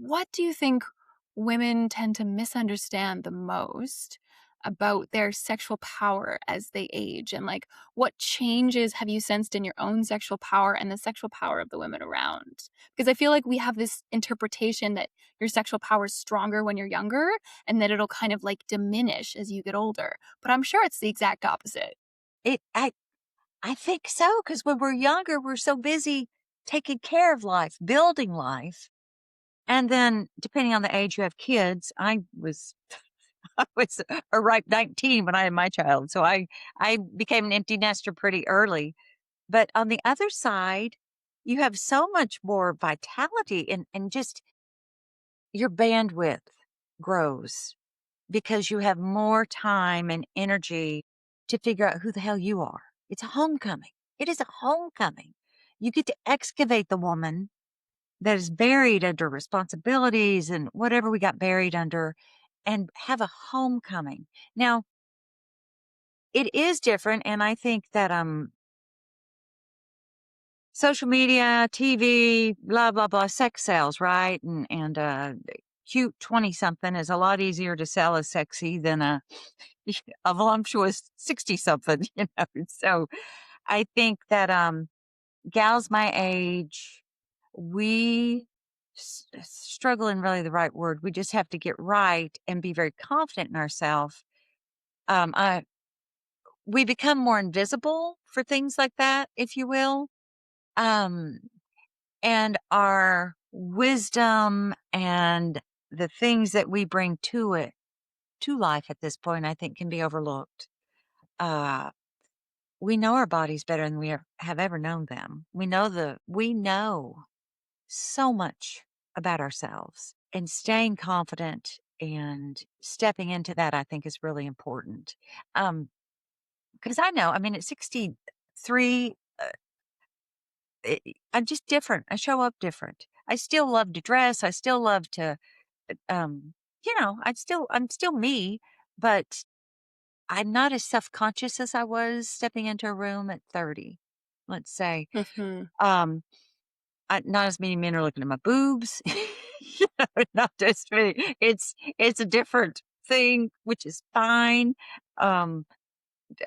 what do you think women tend to misunderstand the most about their sexual power as they age? And like, what changes have you sensed in your own sexual power and the sexual power of the women around? Because I feel like we have this interpretation that your sexual power is stronger when you're younger and that it'll kind of like diminish as you get older. But I'm sure it's the exact opposite. It I think so, because when we're younger, we're so busy taking care of life, building life, and then depending on the age you have kids, I was I was a ripe 19 when I had my child, so I became an empty nester pretty early. But on the other side, you have so much more vitality and just your bandwidth grows because you have more time and energy to figure out who the hell you are. It's a homecoming. It is a homecoming. You get to excavate the woman that is buried under responsibilities and whatever we got buried under and have a homecoming. Now, it is different. And I think that social media, TV, blah, blah, blah, sex sells, right? And cute 20 something is a lot easier to sell as sexy than a voluptuous 60 something, So I think that gals my age, we struggle in really the right word. We just have to get right and be very confident in ourselves. I We become more invisible for things like that, if you will. Um, and our wisdom and the things that we bring to it, to life at this point, I think can be overlooked. Uh, we know our bodies better than have ever known them. We know so much about ourselves, and staying confident and stepping into that, I think, is really important. Because I know, I mean, at 63, I'm just different. I show up different. I still love to dress. I still love to, um, I'm still me, but I'm not as self conscious as I was stepping into a room at 30, let's say. Hmm. Um, not as many men are looking at my boobs. Not just me. It's a different thing, which is fine. Um,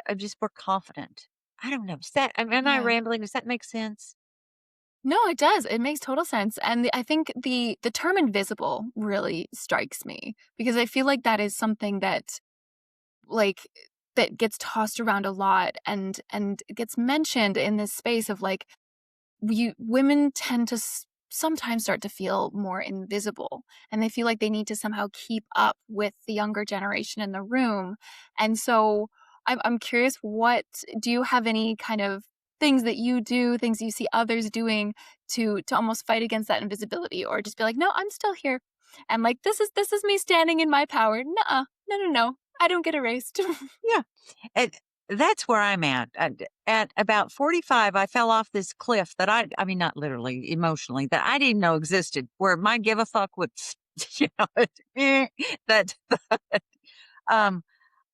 I'm just more confident. I don't know. Am I Yeah. rambling? Does that make sense? No, it does. It makes total sense. And I think the term invisible really strikes me because I feel like that is something that like that gets tossed around a lot and gets mentioned in this space of like women tend to sometimes start to feel more invisible and they feel like they need to somehow keep up with the younger generation in the room. And so I'm curious, what do you have any kind of things that you do, things you see others doing to almost fight against that invisibility, or just be like, no, I'm still here, and like this is me standing in my power. Nuh-uh. No, I don't get erased. Yeah. And that's where I'm at. At about 45, I fell off this cliff that I mean, not literally, emotionally, that I didn't know existed, where my give a fuck would, you know, that, um,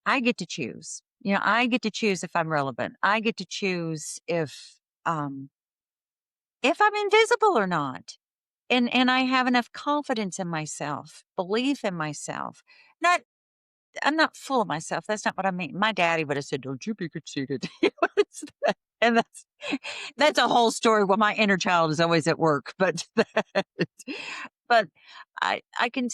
I get to choose. I get to choose if I'm relevant. I get to choose um, if I'm invisible or not. And I have enough confidence in myself, belief in myself. Not I'm not full of myself. That's not what I mean. My daddy would have said, "Don't you be conceited." And that's a whole story where my inner child is always at work. But I can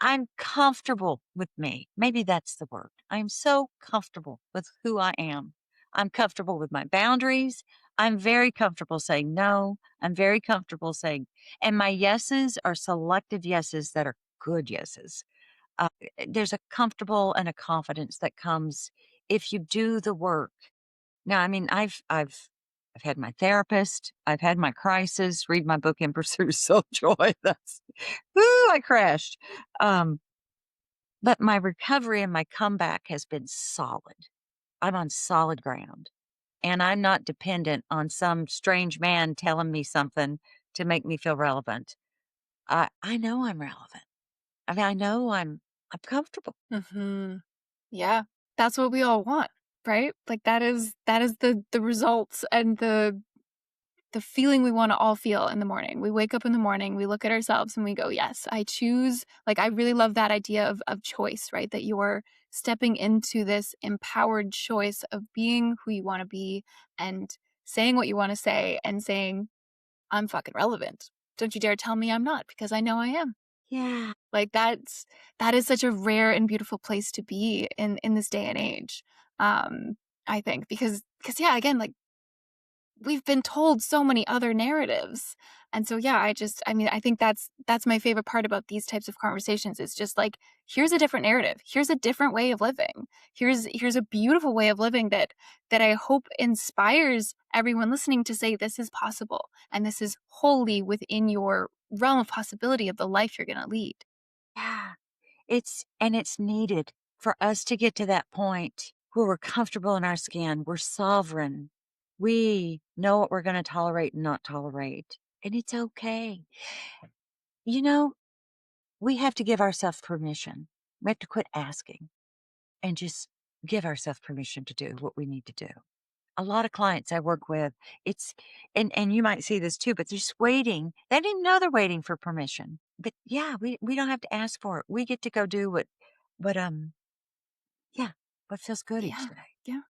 I'm comfortable with me. Maybe that's the word. I'm so comfortable with who I am. I'm comfortable with my boundaries. I'm very comfortable saying no. I'm very comfortable saying, and my yeses are selective yeses that are good yeses. There's a comfortable and a confidence that comes if you do the work. Now, I mean, I've had my therapist, I've had my crisis, read my book in Pursuit of Soul Joy. That's Ooh, I crashed. Um, but my recovery and my comeback has been solid. I'm on solid ground. And I'm not dependent on some strange man telling me something to make me feel relevant. I know I'm relevant. I mean, I know I'm comfortable. Hmm. Yeah, that's what we all want, right? Like that is the results and the feeling we wanna all feel in the morning. We wake up in the morning, we look at ourselves and we go, "Yes, I choose." Like, I really love that idea of choice, right? That you're stepping into this empowered choice of being who you wanna be and saying what you wanna say and saying, "I'm fucking relevant. Don't you dare tell me I'm not because I know I am." Yeah. Like, that is such a rare and beautiful place to be in this day and age, um, I think, because yeah, again, like, we've been told so many other narratives, and so, yeah, I mean, I think that's my favorite part about these types of conversations. It's just like, here's a different narrative, here's a different way of living, here's a beautiful way of living that I hope inspires everyone listening to say, "This is possible, and this is wholly within your realm of possibility of the life you're gonna lead." Yeah. It's needed for us to get to that point where we're comfortable in our skin, we're sovereign. We know what we're gonna tolerate and not tolerate, and it's okay. You know, we have to give ourselves permission. We have to quit asking and just give ourselves permission to do what we need to do. A lot of clients I work with, it's and you might see this too, but they're just waiting. They didn't know they're waiting for permission. But yeah, we don't have to ask for it. We get to go do what yeah, what feels good each Yeah. day.